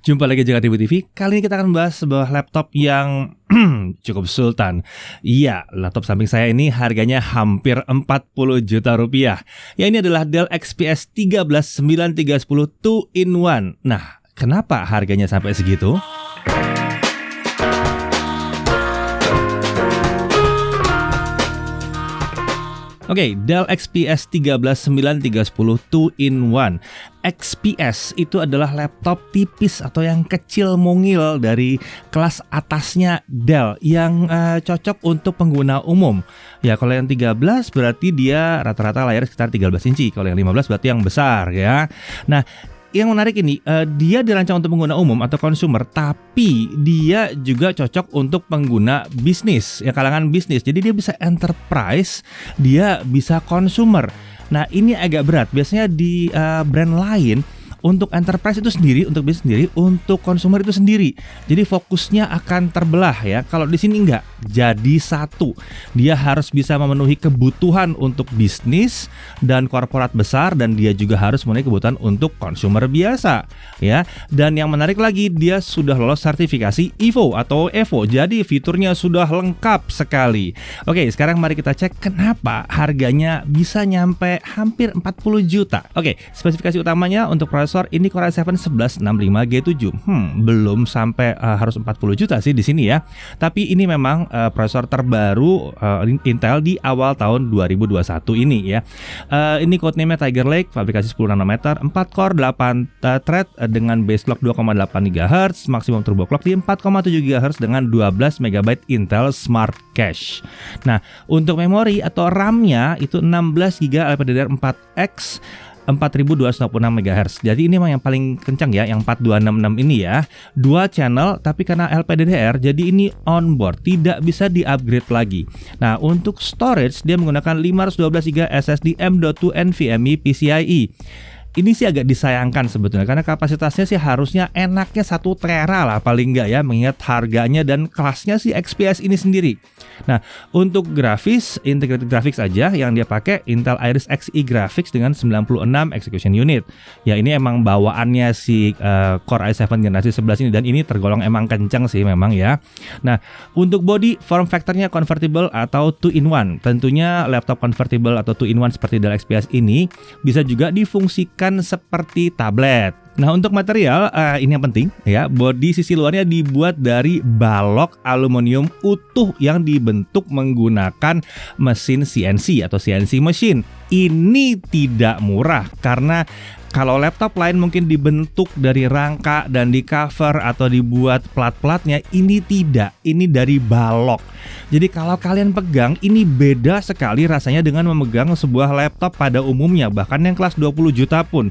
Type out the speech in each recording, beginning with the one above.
Jumpa lagi Jakarta TV. Kali ini kita akan membahas sebuah laptop yang cukup sultan. Iya, laptop samping saya ini harganya hampir 40 juta rupiah. Ya, ini adalah Dell XPS 139310 2-in-1. Nah, kenapa harganya sampai segitu? Oke, Dell XPS 139310 2-in-1. XPS itu adalah laptop tipis atau yang kecil mungil dari kelas atasnya Dell yang cocok untuk pengguna umum. Ya, kalau yang 13 berarti dia rata-rata layar sekitar 13 inci. Kalau yang 15 berarti yang besar ya. Nah, yang menarik ini, dia dirancang untuk pengguna umum atau consumer, tapi dia juga cocok untuk pengguna bisnis, ya kalangan bisnis. Jadi dia bisa enterprise, dia bisa consumer. Nah, ini agak berat. Biasanya di brand lain, untuk enterprise itu sendiri, untuk bisnis sendiri, untuk consumer itu sendiri. Jadi fokusnya akan terbelah ya. Kalau di sini enggak, jadi satu. Dia harus bisa memenuhi kebutuhan untuk bisnis dan korporat besar, dan dia juga harus memenuhi kebutuhan untuk consumer biasa ya. Dan yang menarik lagi, dia sudah lolos sertifikasi EVO atau EVO. Jadi fiturnya sudah lengkap sekali. Oke, sekarang mari kita cek kenapa harganya bisa nyampe hampir 40 juta. Oke, spesifikasi utamanya untuk prosesor ini Core i7 1165G7. Belum sampai harus 40 juta sih di sini ya. Tapi ini memang prosesor terbaru Intel di awal tahun 2021 ini ya. Ini codename-nya Tiger Lake, fabrikasi 10 nanometer, 4 core, 8 thread dengan base clock 2,8 GHz, maksimum turbo clock di 4,7 GHz dengan 12 MB Intel Smart Cache. Nah, untuk memori atau RAM-nya itu 16 GB LPDDR4X 4266 MHz. Jadi ini memang yang paling kencang ya, yang 4266 ini ya. Dual channel, tapi karena LPDDR jadi ini onboard, tidak bisa di-upgrade lagi. Nah, untuk storage dia menggunakan 512 GB SSD M.2 NVMe PCIe. Ini sih agak disayangkan sebetulnya, karena kapasitasnya sih harusnya enaknya 1 tera lah paling enggak ya, mengingat harganya dan kelasnya sih XPS ini sendiri. Nah, untuk grafis, integrated graphics aja yang dia pakai Intel Iris Xe Graphics dengan 96 execution unit. Ya, ini emang bawaannya si Core i7 generasi 11 ini, dan ini tergolong emang kencang sih memang ya. Nah, untuk body, form factornya convertible atau 2-in-1. Tentunya laptop convertible atau 2-in-1 seperti Dell XPS ini bisa juga difungsikan seperti tablet. Nah, untuk material ini yang penting ya, bodi sisi luarnya dibuat dari balok aluminium utuh yang dibentuk menggunakan mesin CNC atau CNC machine. Ini tidak murah karena kalau laptop lain mungkin dibentuk dari rangka dan di cover atau dibuat plat-platnya, ini tidak, ini dari balok. Jadi kalau kalian pegang, ini beda sekali rasanya dengan memegang sebuah laptop pada umumnya, bahkan yang kelas 20 juta pun.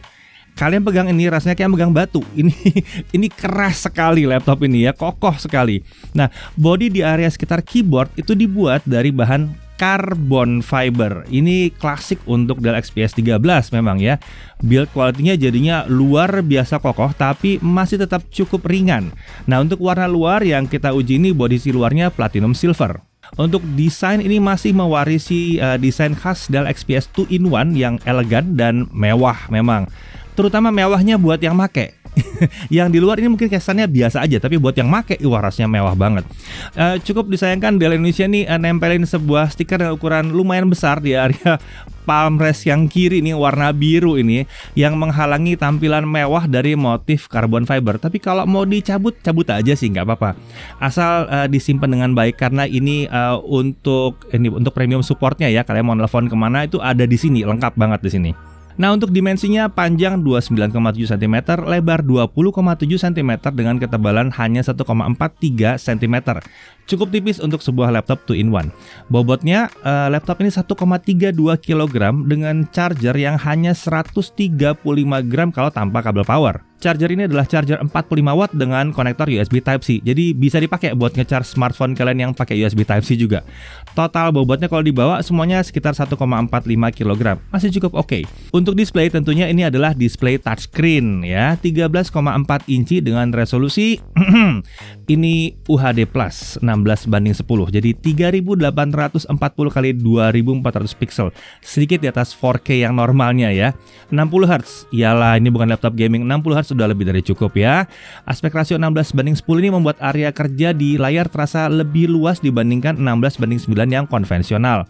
Kalian pegang ini rasanya kayak megang batu. Ini keras sekali laptop ini ya, kokoh sekali. Nah, bodi di area sekitar keyboard itu dibuat dari bahan carbon fiber. Ini klasik untuk Dell XPS 13 memang ya. Build quality-nya jadinya luar biasa kokoh tapi masih tetap cukup ringan. Nah, untuk warna luar yang kita uji ini bodi si luarnya platinum silver. Untuk desain ini masih mewarisi desain khas Dell XPS 2-in-1 yang elegan dan mewah memang. Terutama mewahnya buat yang make. Yang di luar ini mungkin kesannya biasa aja, tapi buat yang make, wah rasanya mewah banget. Cukup disayangkan Dell Indonesia nih nempelin sebuah stiker dengan ukuran lumayan besar di area palm rest yang kiri nih, warna biru ini, yang menghalangi tampilan mewah dari motif carbon fiber. Tapi kalau mau dicabut, cabut aja sih, nggak apa-apa. Asal disimpan dengan baik, karena ini untuk premium supportnya ya. Kalian mau telepon kemana itu ada di sini, lengkap banget di sini. Nah, untuk dimensinya panjang 29,7 cm, lebar 20,7 cm dengan ketebalan hanya 1,43 cm. Cukup tipis untuk sebuah laptop 2-in-1. Bobotnya laptop ini 1,32 kg dengan charger yang hanya 135 gram kalau tanpa kabel power. Charger ini adalah charger 45 watt dengan konektor USB Type-C. Jadi bisa dipakai buat nge-charge smartphone kalian yang pakai USB Type-C juga. Total bobotnya kalau dibawa semuanya sekitar 1,45 kg. Masih cukup oke. Untuk display tentunya ini adalah display touchscreen ya, 13,4 inci dengan resolusi ini UHD+, 620 16:10. Jadi 3840 kali 2400 pixel. Sedikit di atas 4K yang normalnya ya. 60 Hz. Iyalah, ini bukan laptop gaming. 60 Hz sudah lebih dari cukup ya. Aspek rasio 16:10 ini membuat area kerja di layar terasa lebih luas dibandingkan 16:9 yang konvensional.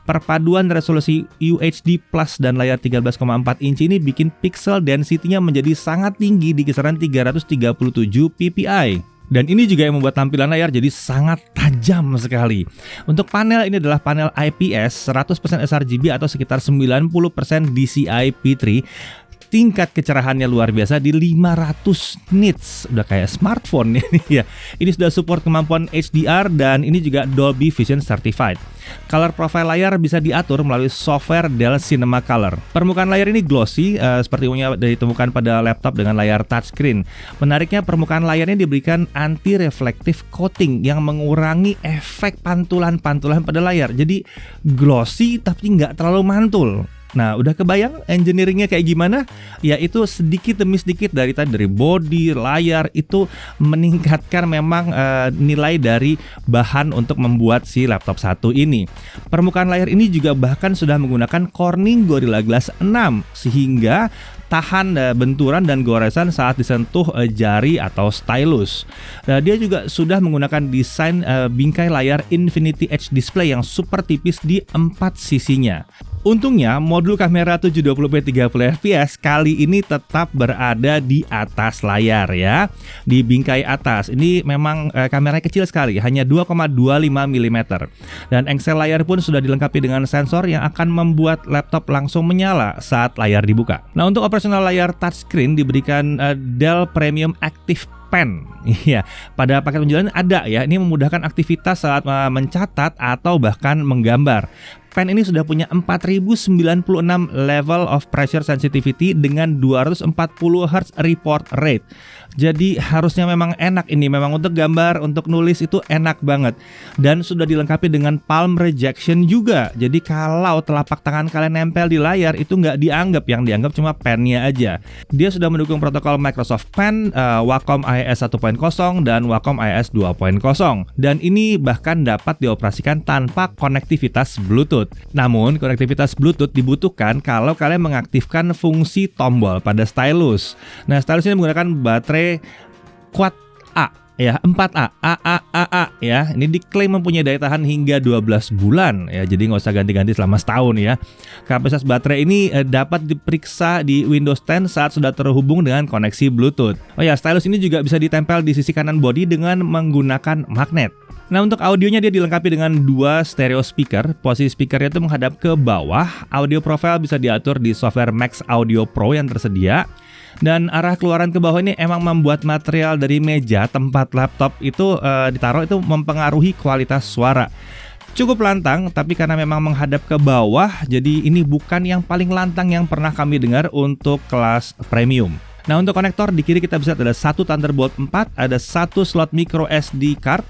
Perpaduan resolusi UHD Plus dan layar 13,4 inci ini bikin pixel density-nya menjadi sangat tinggi di kisaran 337 ppi. Dan ini juga yang membuat tampilan layar jadi sangat tajam sekali. Untuk panel, ini adalah panel IPS 100% sRGB atau sekitar 90% DCI-P3. Tingkat kecerahannya luar biasa di 500 nits. Udah kayak smartphone ini ya. Ini sudah support kemampuan HDR dan ini juga Dolby Vision Certified. Color profile layar bisa diatur melalui software Dell Cinema Color. Permukaan layar ini glossy, seperti umumnya ditemukan pada laptop dengan layar touchscreen. Menariknya, permukaan layarnya diberikan anti-reflective coating yang mengurangi efek pantulan-pantulan pada layar. Jadi glossy tapi nggak terlalu mantul. Nah, udah kebayang engineeringnya kayak gimana? Ya, itu sedikit demi sedikit dari body, layar itu meningkatkan memang nilai dari bahan untuk membuat si laptop satu ini. Permukaan layar ini juga bahkan sudah menggunakan Corning Gorilla Glass 6 sehingga tahan benturan dan goresan saat disentuh jari atau stylus. Dia juga sudah menggunakan desain bingkai layar Infinity Edge Display yang super tipis di 4 sisinya. Untungnya modul kamera 720p 30fps kali ini tetap berada di atas layar ya, di bingkai atas. Ini memang kameranya kecil sekali, hanya 2,25 mm. Dan engsel layar pun sudah dilengkapi dengan sensor yang akan membuat laptop langsung menyala saat layar dibuka. Nah, untuk operasional layar touchscreen diberikan Dell Premium Active Pen. Iya, pada paket penjualan ada ya. Ini memudahkan aktivitas saat mencatat atau bahkan menggambar. Pen ini sudah punya 4096 level of pressure sensitivity dengan 240 Hz report rate. Jadi harusnya memang enak ini, memang untuk gambar, untuk nulis itu enak banget. Dan sudah dilengkapi dengan palm rejection juga. Jadi kalau telapak tangan kalian nempel di layar itu nggak dianggap, yang dianggap cuma pennya aja. Dia sudah mendukung protokol Microsoft Pen, Wacom IIS 1.0 dan Wacom IIS 2.0. Dan ini bahkan dapat dioperasikan tanpa konektivitas Bluetooth. Namun, konektivitas Bluetooth dibutuhkan kalau kalian mengaktifkan fungsi tombol pada stylus. Nah, stylus ini menggunakan baterai Quad A ya, 4A, AA ya. Ini diklaim mempunyai daya tahan hingga 12 bulan ya. Jadi nggak usah ganti-ganti selama setahun ya. Kapasitas baterai ini dapat diperiksa di Windows 10 saat sudah terhubung dengan koneksi Bluetooth. Oh ya, stylus ini juga bisa ditempel di sisi kanan body dengan menggunakan magnet. Nah, untuk audionya dia dilengkapi dengan 2 stereo speaker. Posisi speakernya itu menghadap ke bawah. Audio profile bisa diatur di software Max Audio Pro yang tersedia. Dan arah keluaran ke bawah ini emang membuat material dari meja tempat laptop itu ditaruh itu mempengaruhi kualitas suara. Cukup lantang, tapi karena memang menghadap ke bawah, jadi ini bukan yang paling lantang yang pernah kami dengar untuk kelas premium. Nah, untuk konektor di kiri kita bisa lihat ada satu Thunderbolt 4, ada satu slot micro SD card.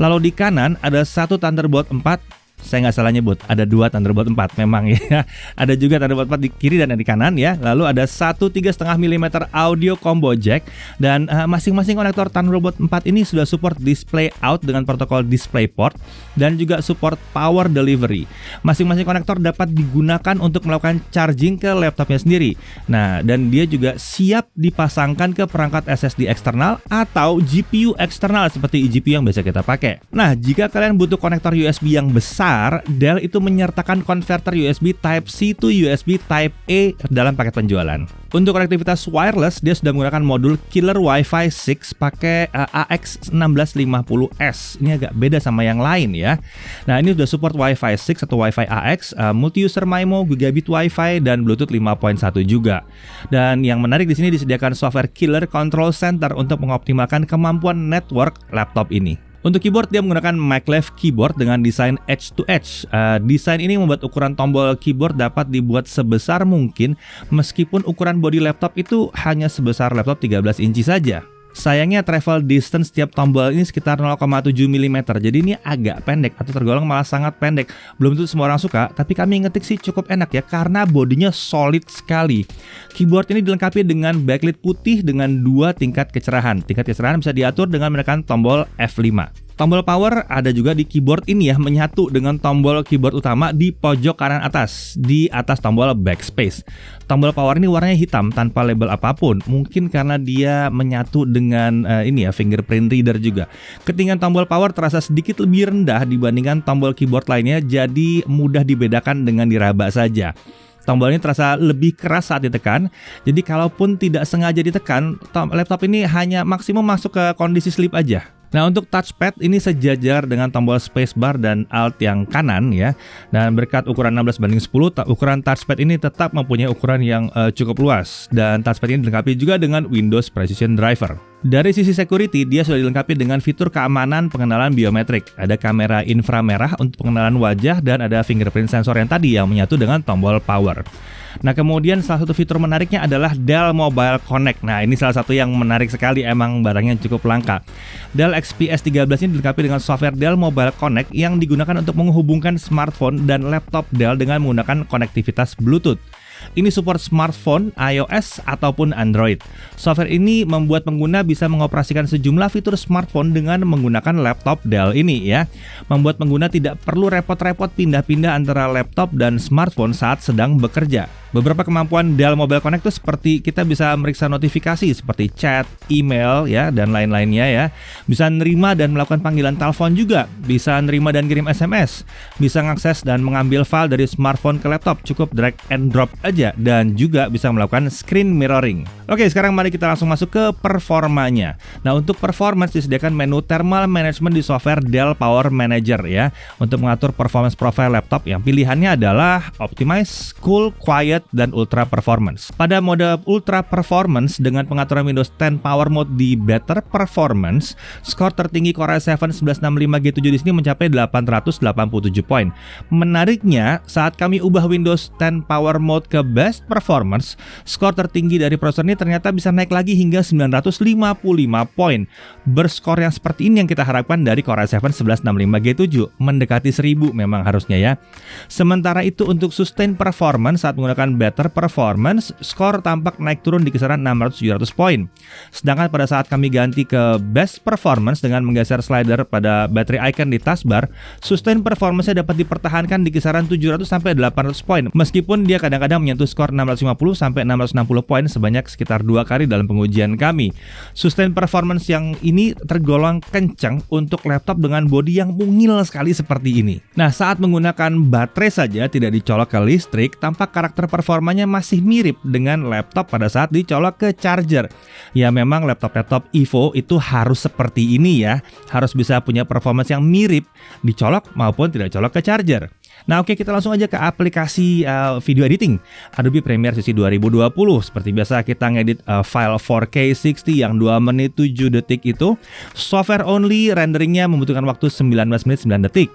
Lalu di kanan ada satu Thunderbolt 4. Saya nggak salah nyebut, ada 2 Thunderbolt 4 memang ya. Ada juga Thunderbolt 4 di kiri dan di kanan ya. Lalu ada satu 3,5 mm audio combo jack. Dan masing-masing konektor Thunderbolt 4 ini sudah support display out dengan protokol DisplayPort dan juga support power delivery. Masing-masing konektor dapat digunakan untuk melakukan charging ke laptopnya sendiri. Nah, dan dia juga siap dipasangkan ke perangkat SSD eksternal atau GPU eksternal seperti GPU yang biasa kita pakai. Nah, jika kalian butuh konektor USB yang besar, Dell itu menyertakan konverter USB Type-C to USB Type-A dalam paket penjualan. Untuk konektivitas wireless, dia sudah menggunakan modul Killer Wi-Fi 6 pakai AX1650S. Ini agak beda sama yang lain ya. Nah, ini sudah support Wi-Fi 6 atau Wi-Fi AX, multi-user MIMO, Gigabit Wi-Fi, dan Bluetooth 5.1 juga. Dan yang menarik di sini disediakan software Killer Control Center untuk mengoptimalkan kemampuan network laptop ini. Untuk keyboard, dia menggunakan maglev keyboard dengan desain edge-to-edge. Desain ini membuat ukuran tombol keyboard dapat dibuat sebesar mungkin meskipun ukuran bodi laptop itu hanya sebesar laptop 13 inci saja. Sayangnya travel distance setiap tombol ini sekitar 0,7 mm. Jadi ini agak pendek atau tergolong malah sangat pendek. Belum tentu semua orang suka, tapi kami ngetik sih cukup enak ya karena bodinya solid sekali. Keyboard ini dilengkapi dengan backlit putih dengan 2 tingkat kecerahan. Tingkat kecerahan bisa diatur dengan menekan tombol F5. Tombol power ada juga di keyboard ini ya, menyatu dengan tombol keyboard utama di pojok kanan atas, di atas tombol backspace. Tombol power ini warnanya hitam tanpa label apapun, mungkin karena dia menyatu dengan ini ya, fingerprint reader juga. Ketinggian tombol power terasa sedikit lebih rendah dibandingkan tombol keyboard lainnya, jadi mudah dibedakan dengan diraba saja. Tombol ini terasa lebih keras saat ditekan, jadi kalaupun tidak sengaja ditekan, laptop ini hanya maksimum masuk ke kondisi sleep aja. Nah, untuk touchpad ini sejajar dengan tombol spacebar dan alt yang kanan ya. Dan berkat ukuran 16:10, ukuran touchpad ini tetap mempunyai ukuran yang cukup luas. Dan touchpad ini dilengkapi juga dengan Windows Precision Driver. Dari sisi security, dia sudah dilengkapi dengan fitur keamanan pengenalan biometrik. Ada kamera inframerah untuk pengenalan wajah dan ada fingerprint sensor yang tadi yang menyatu dengan tombol power. Nah, kemudian salah satu fitur menariknya adalah Dell Mobile Connect. Nah, ini salah satu yang menarik sekali, emang barangnya cukup langka. Dell XPS 13 ini dilengkapi dengan software Dell Mobile Connect yang digunakan untuk menghubungkan smartphone dan laptop Dell dengan menggunakan konektivitas Bluetooth. Ini support smartphone, iOS, ataupun Android. Software ini membuat pengguna bisa mengoperasikan sejumlah fitur smartphone dengan menggunakan laptop Dell ini ya. Membuat pengguna tidak perlu repot-repot pindah-pindah antara laptop dan smartphone saat sedang bekerja. Beberapa kemampuan Dell Mobile Connect itu seperti kita bisa meriksa notifikasi seperti chat, email ya, dan lain-lainnya ya. Bisa nerima dan melakukan panggilan telepon juga, bisa nerima dan kirim SMS, bisa mengakses dan mengambil file dari smartphone ke laptop, cukup drag and drop aja, dan juga bisa melakukan screen mirroring. Oke, sekarang mari kita langsung masuk ke performanya. Nah, untuk performance disediakan menu thermal management di software Dell Power Manager ya, untuk mengatur performance profile laptop yang pilihannya adalah Optimize, Cool, Quiet, dan Ultra Performance. Pada mode Ultra Performance dengan pengaturan Windows 10 Power Mode di Better Performance, skor tertinggi Core i7 1165G7 di sini mencapai 887 poin. Menariknya, saat kami ubah Windows 10 Power Mode ke Best Performance, skor tertinggi dari prosesor ini ternyata bisa naik lagi hingga 955 poin. Berskor yang seperti ini yang kita harapkan dari Core i7 1165G7, mendekati 1000 memang harusnya ya. Sementara itu untuk sustain performance saat menggunakan Better Performance, skor tampak naik turun di kisaran 600-700 poin. Sedangkan pada saat kami ganti ke Best Performance dengan menggeser slider pada battery icon di taskbar, sustain performance-nya dapat dipertahankan di kisaran 700-800 poin, meskipun dia kadang-kadang menyentuh skor 650-660 poin sebanyak sekitar 2 kali dalam pengujian kami. Sustain performance yang ini tergolong kencang untuk laptop dengan bodi yang mungil sekali seperti ini. Nah, saat menggunakan baterai saja tidak dicolok ke listrik, tampak karakter performanya masih mirip dengan laptop pada saat dicolok ke charger. Ya, memang laptop-laptop Evo itu harus seperti ini ya, harus bisa punya performance yang mirip dicolok maupun tidak colok ke charger. Nah, oke, kita langsung aja ke aplikasi video editing Adobe Premiere sisi 2020. Seperti biasa kita ngedit file 4K 60 yang 2 menit 7 detik itu. Software only, renderingnya membutuhkan waktu 19 menit 9 detik.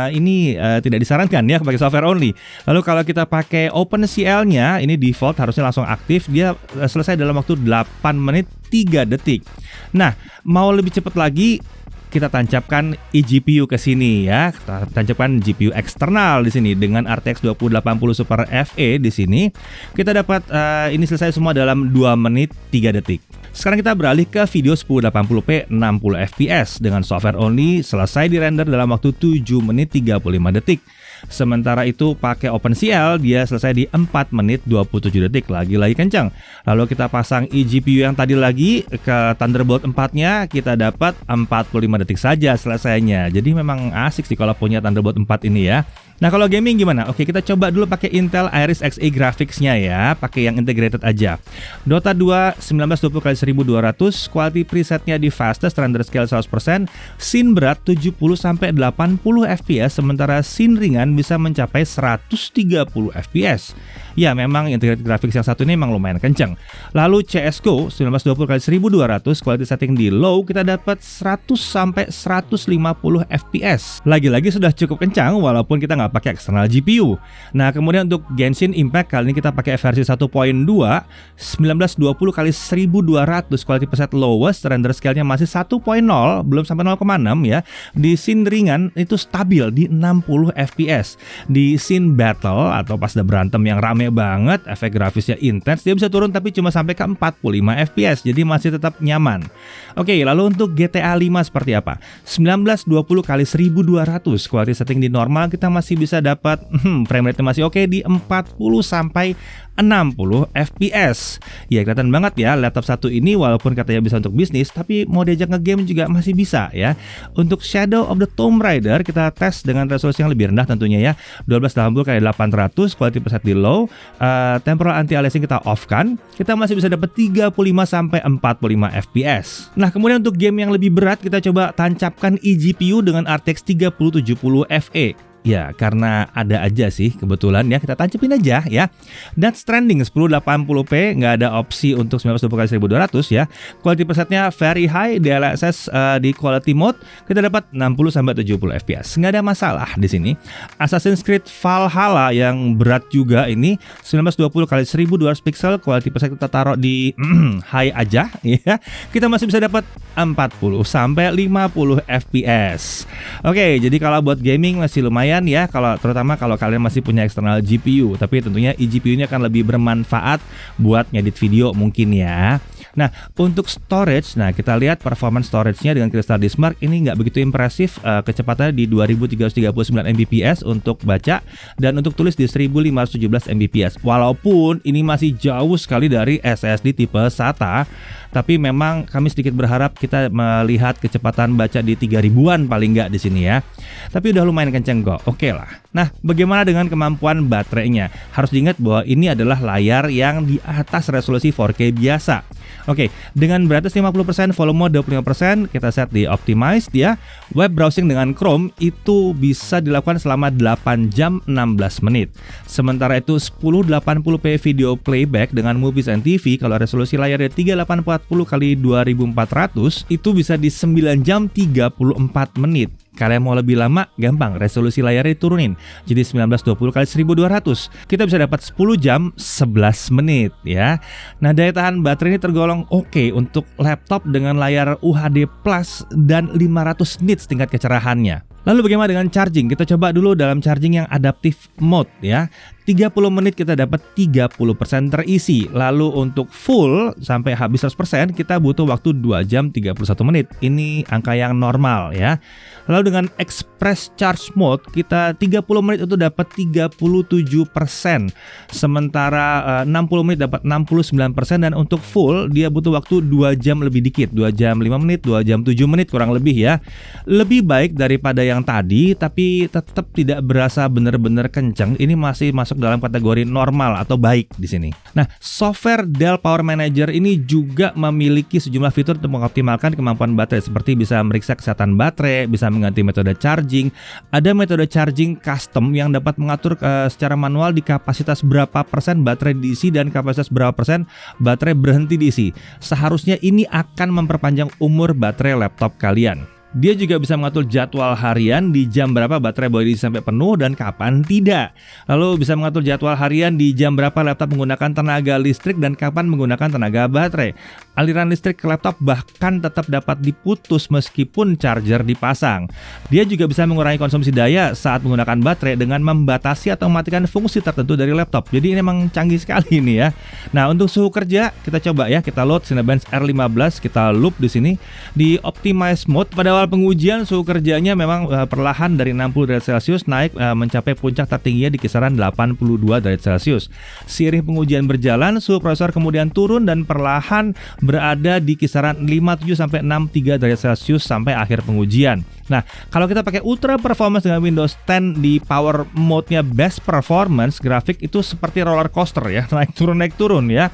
Ini tidak disarankan ya pakai software only. Lalu kalau kita pakai OpenCL-nya, ini default harusnya langsung aktif. Dia selesai dalam waktu 8 menit 3 detik. Nah, mau lebih cepat lagi, kita tancapkan eGPU ke sini ya. Kita tancapkan GPU eksternal di sini dengan RTX 2080 Super FE di sini. Kita dapat ini selesai semua dalam 2 menit 3 detik. Sekarang kita beralih ke video 1080p 60 fps dengan software only, selesai dirender dalam waktu 7 menit 35 detik. Sementara itu pakai OpenCL dia selesai di 4 menit 27 detik, lagi-lagi kencang. Lalu kita pasang eGPU yang tadi lagi ke Thunderbolt 4-nya, kita dapat 45 detik saja selesainya. Jadi memang asik sih kalau punya Thunderbolt 4 ini ya. Nah, kalau gaming gimana? Oke, kita coba dulu pakai Intel Iris Xe graphics-nya ya, pakai yang integrated aja. Dota 2 1920x1200, quality presetnya di fastest, render scale 100%, scene berat 70-80 fps, sementara scene ringan bisa mencapai 130 fps. Ya, memang integrated graphics yang satu ini memang lumayan kencang. Lalu CSGO 1920x1200, quality setting di low, kita dapat 100-150 fps. Lagi-lagi sudah cukup kencang walaupun kita nggak pakai eksternal GPU. Nah, kemudian untuk Genshin Impact kali ini kita pakai versi 1.2 1920x1200, quality preset lowest, render scale-nya masih 1.0, belum sampai 0.6 ya. Di scene ringan itu stabil di 60 fps. Di scene battle atau pas ada berantem yang rame rame banget, efek grafisnya intens, dia bisa turun tapi cuma sampai ke 45 fps, jadi masih tetap nyaman. Oke, lalu untuk GTA 5 seperti apa? 1920x1200, quality setting di normal kita masih bisa dapat frame rate masih oke di 40 sampai 60 fps. Ya kelihatan banget ya, laptop satu ini walaupun katanya bisa untuk bisnis, tapi mau diajak nge-game juga masih bisa ya. Untuk Shadow of the Tomb Raider kita tes dengan resolusi yang lebih rendah tentunya ya, 1280x800, quality preset di low, temporal anti-aliasing kita off kan, kita masih bisa dapat 35 sampai 45 fps. Nah kemudian untuk game yang lebih berat kita coba tancapkan eGPU dengan RTX 3070 Fe. Ya, karena ada aja sih kebetulan ya, kita tancapin aja ya. Dan Stranding 1080p, nggak ada opsi untuk 1920x1200 ya. Quality presetnya very high, DLSS di quality mode kita dapat 60-70 fps, nggak ada masalah di sini. Assassin's Creed Valhalla yang berat juga ini 1920x1200 pixel, quality preset kita taruh di high aja ya. Kita masih bisa dapat 40-50 fps. Oke, jadi kalau buat gaming masih lumayan ya, terutama kalau kalian masih punya eksternal GPU, tapi tentunya eGPU-nya akan lebih bermanfaat buat ngedit video mungkin ya. Nah, untuk storage, kita lihat performance storage-nya dengan Crystal Disk Mark ini nggak begitu impresif, kecepatannya di 2339 Mbps untuk baca dan untuk tulis di 1517 Mbps. Walaupun ini masih jauh sekali dari SSD tipe SATA, tapi memang kami sedikit berharap kita melihat kecepatan baca di 3000-an paling nggak di sini ya. Tapi udah lumayan kenceng kok, oke lah. Nah, bagaimana dengan kemampuan baterainya? Harus diingat bahwa ini adalah layar yang di atas resolusi 4K biasa. Oke, dengan brightness 50%, volume 25%, kita set di optimized ya. Web browsing dengan Chrome itu bisa dilakukan selama 8 jam 16 menit. Sementara itu 1080p video playback dengan Movies and TV kalau resolusi layarnya 3840x2400 itu bisa di 9 jam 34 menit. Kalian mau lebih lama, gampang, resolusi layarnya diturunin jadi 1920x1200. Kita bisa dapat 10 jam 11 menit ya. Nah, daya tahan baterai ini tergolong oke untuk laptop dengan layar UHD Plus dan 500 nits tingkat kecerahannya. Lalu bagaimana dengan charging? Kita coba dulu dalam charging yang adaptive mode ya. 30 menit kita dapat 30% terisi. Lalu untuk full sampai habis 100% kita butuh waktu 2 jam 31 menit. Ini angka yang normal ya. Lalu dengan express charge mode kita 30 menit itu dapat 37%. Sementara 60 menit dapat 69% dan untuk full dia butuh waktu 2 jam lebih dikit, 2 jam 5 menit, 2 jam 7 menit kurang lebih ya. Lebih baik daripada yang tadi tapi tetap tidak berasa benar-benar kencang. Ini masih masuk dalam kategori normal atau baik di sini. Nah, software Dell Power Manager ini juga memiliki sejumlah fitur untuk mengoptimalkan kemampuan baterai seperti bisa meriksa kesehatan baterai, bisa mengganti metode charging. Ada metode charging custom yang dapat mengatur secara manual di kapasitas berapa persen baterai diisi dan kapasitas berapa persen baterai berhenti diisi. Seharusnya ini akan memperpanjang umur baterai laptop kalian. Dia juga bisa mengatur jadwal harian di jam berapa baterai boleh diisi sampai penuh dan kapan tidak. Lalu bisa mengatur jadwal harian di jam berapa laptop menggunakan tenaga listrik dan kapan menggunakan tenaga baterai. Aliran listrik ke laptop bahkan tetap dapat diputus meskipun charger dipasang. Dia juga bisa mengurangi konsumsi daya saat menggunakan baterai dengan membatasi atau mematikan fungsi tertentu dari laptop. Jadi ini memang canggih sekali ini ya. Nah, untuk suhu kerja kita coba ya, kita load Cinebench R15, kita loop di sini di optimize mode. Pada awal pengujian suhu kerjanya memang perlahan dari 60 derajat Celcius naik mencapai puncak tertingginya di kisaran 82 derajat Celcius. Seiring pengujian berjalan, suhu prosesor kemudian turun dan perlahan berada di kisaran 57 sampai 63 derajat Celcius sampai akhir pengujian. Nah, kalau kita pakai ultra performance dengan Windows 10 di power mode-nya best performance, grafik itu seperti roller coaster ya, naik turun ya.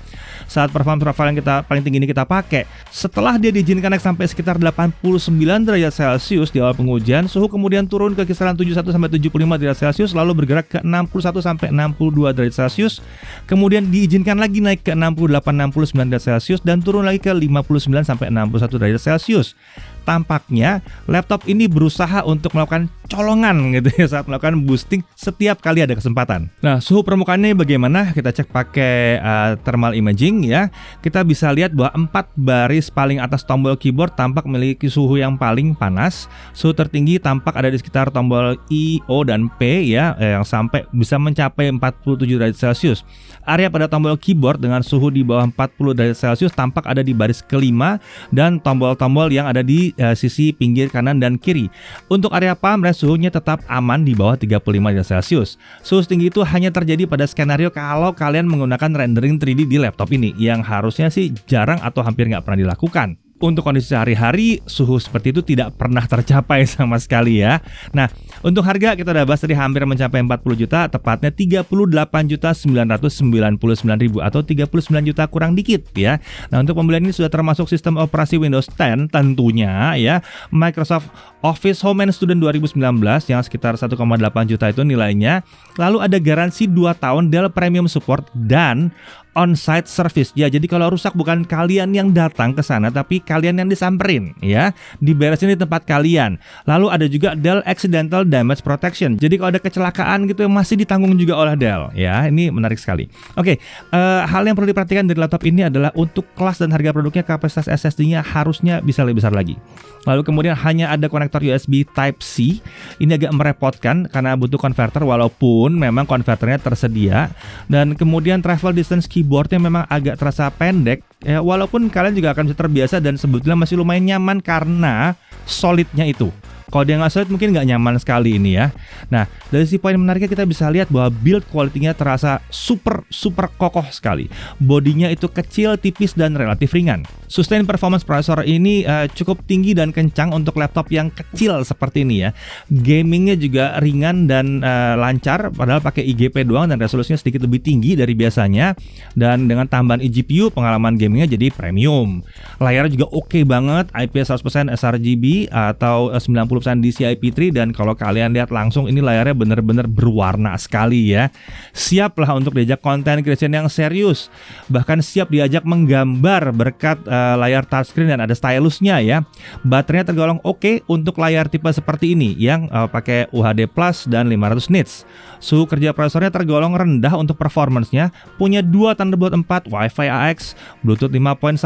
Saat performance profile yang kita paling tinggi ini kita pakai, setelah dia diizinkan naik sampai sekitar 89 derajat Celcius di awal pengujian, suhu kemudian turun ke kisaran 71 sampai 75 derajat Celcius lalu bergerak ke 61 sampai 62 derajat Celcius, kemudian diizinkan lagi naik ke 68 69 derajat Celcius dan turun lagi ke 59 sampai 61 derajat Celcius. Tampaknya laptop ini berusaha untuk melakukan colongan gitu ya saat melakukan boosting setiap kali ada kesempatan. Nah, suhu permukaannya bagaimana? Kita cek pakai thermal imaging ya. Kita bisa lihat bahwa 4 baris paling atas tombol keyboard tampak memiliki suhu yang paling panas. Suhu tertinggi tampak ada di sekitar tombol I, O, dan P ya, yang sampai bisa mencapai 47 derajat Celcius. Area pada tombol keyboard dengan suhu di bawah 40 derajat Celcius tampak ada di baris kelima dan tombol-tombol yang ada di sisi pinggir kanan dan kiri. Untuk area palm rest suhunya tetap aman di bawah 35 derajat Celcius. Suhu setinggi itu hanya terjadi pada skenario kalau kalian menggunakan rendering 3D di laptop ini, yang harusnya sih jarang atau hampir nggak pernah dilakukan. Untuk kondisi sehari-hari, suhu seperti itu tidak pernah tercapai sama sekali ya. Nah, untuk harga kita udah bahas tadi hampir mencapai 40 juta, tepatnya 38.999.000 atau 39 juta kurang dikit ya. Nah, untuk pembelian ini sudah termasuk sistem operasi Windows 10 tentunya ya. Microsoft Office Home and Student 2019 yang sekitar 1,8 juta itu nilainya. Lalu ada garansi 2 tahun Dell Premium Support dan on-site service. Ya, jadi kalau rusak bukan kalian yang datang ke sana, tapi kalian yang disamperin ya, diberesin di tempat kalian. Lalu ada juga Dell Accidental Damage Protection. Jadi kalau ada kecelakaan gitu masih ditanggung juga oleh Dell ya. Ini menarik sekali. Oke, hal yang perlu diperhatikan dari laptop ini adalah untuk kelas dan harga produknya, kapasitas SSD-nya harusnya bisa lebih besar lagi. Lalu kemudian hanya ada konektor USB Type-C. Ini agak merepotkan karena butuh konverter, walaupun memang konverternya tersedia. Dan kemudian travel distance keyboardnya memang agak terasa pendek ya, walaupun kalian juga akan bisa terbiasa dan sebetulnya masih lumayan nyaman karena solidnya itu. Kalau dia nggak solid mungkin nggak nyaman sekali ini ya. Nah, dari sisi poin menariknya kita bisa lihat bahwa build quality-nya terasa super kokoh sekali. Bodinya itu kecil, tipis, dan relatif ringan. Sustain performance prosesor ini cukup tinggi dan kencang untuk laptop yang kecil seperti ini ya. Gamingnya juga ringan dan lancar, padahal pakai IGP doang dan resolusinya sedikit lebih tinggi dari biasanya. Dan dengan tambahan eGPU, pengalaman gamingnya jadi premium. Layarnya juga oke banget, IPS 100% sRGB atau 90% DCI-P3, dan kalau kalian lihat langsung ini layarnya bener-bener berwarna sekali ya. Siap lah untuk diajak konten creation yang serius, bahkan siap diajak menggambar berkat layar touchscreen dan ada stylusnya ya. Baterainya tergolong oke untuk layar tipe seperti ini yang pakai UHD Plus dan 500 nits. Suhu kerja prosesornya tergolong rendah untuk performance-nya, punya 2 Thunderbolt 4, Wi-Fi AX, Bluetooth 5.1,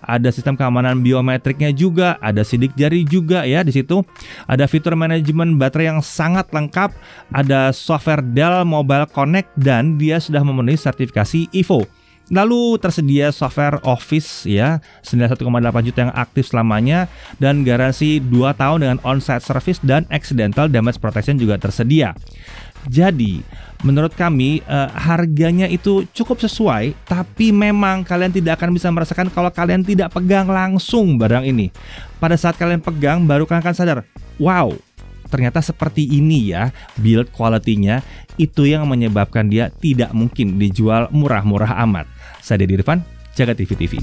ada sistem keamanan biometriknya juga, ada sidik jari juga ya di situ. Ada fitur manajemen baterai yang sangat lengkap, ada software Dell Mobile Connect, dan dia sudah memenuhi sertifikasi ISO. Lalu tersedia software Office ya, senilai 1,8 juta yang aktif selamanya, dan garansi 2 tahun dengan on-site service dan accidental damage protection juga tersedia. Jadi menurut kami harganya itu cukup sesuai, tapi memang kalian tidak akan bisa merasakan kalau kalian tidak pegang langsung barang ini. Pada saat kalian pegang baru kalian akan sadar, wow, ternyata seperti ini ya build quality-nya. Itu yang menyebabkan dia tidak mungkin dijual murah-murah amat. Saya Deddy Irfan, Jaga TV.